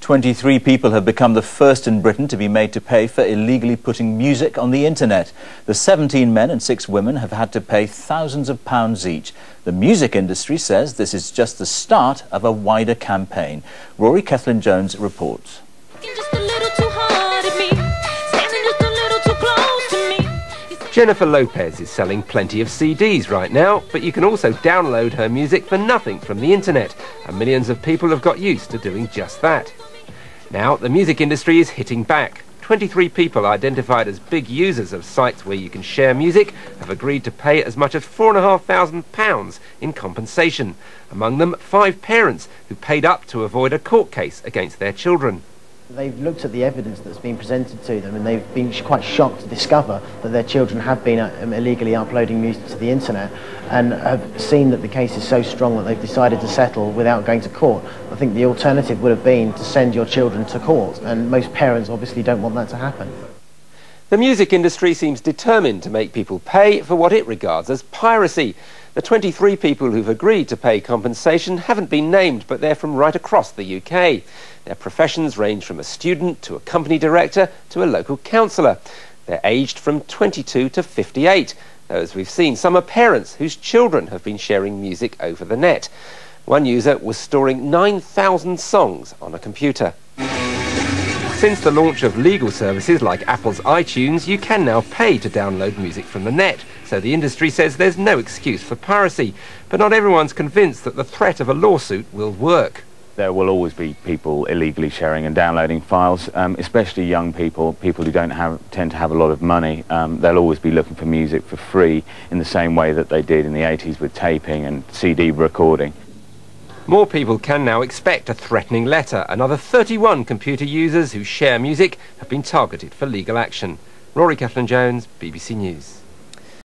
23 people have become the first in Britain to be made to pay for illegally putting music on the internet. The 17 men and 6 women have had to pay thousands of pounds each. The music industry says this is just the start of a wider campaign. Rory, Cellan-Jones reports. Jennifer Lopez is selling plenty of CDs right now, but you can also download her music for nothing from the internet, and millions of people have got used to doing just that. Now, the music industry is hitting back. 23 people identified as big users of sites where you can share music have agreed to pay as much as £4,500 in compensation. Among them, 5 parents who paid up to avoid a court case against their children. They've looked at the evidence that's been presented to them, and they've been quite shocked to discover that their children have been illegally uploading music to the internet, and have seen that the case is so strong that they've decided to settle without going to court. I think the alternative would have been to send your children to court, and most parents obviously don't want that to happen. The music industry seems determined to make people pay for what it regards as piracy. The 23 people who've agreed to pay compensation haven't been named, but they're from right across the UK. Their professions range from a student to a company director to a local councillor. They're aged from 22 to 58. Though, as we've seen, some are parents whose children have been sharing music over the net. One user was storing 9,000 songs on a computer. Since the launch of legal services like Apple's iTunes, you can now pay to download music from the net. So the industry says there's no excuse for piracy. But not everyone's convinced that the threat of a lawsuit will work. There will always be people illegally sharing and downloading files, especially young people, people who tend to have a lot of money. They'll always be looking for music for free in the same way that they did in the 80s with taping and CD recording. More people can now expect a threatening letter. Another 31 computer users who share music have been targeted for legal action. Rory, Cellan-Jones, BBC News.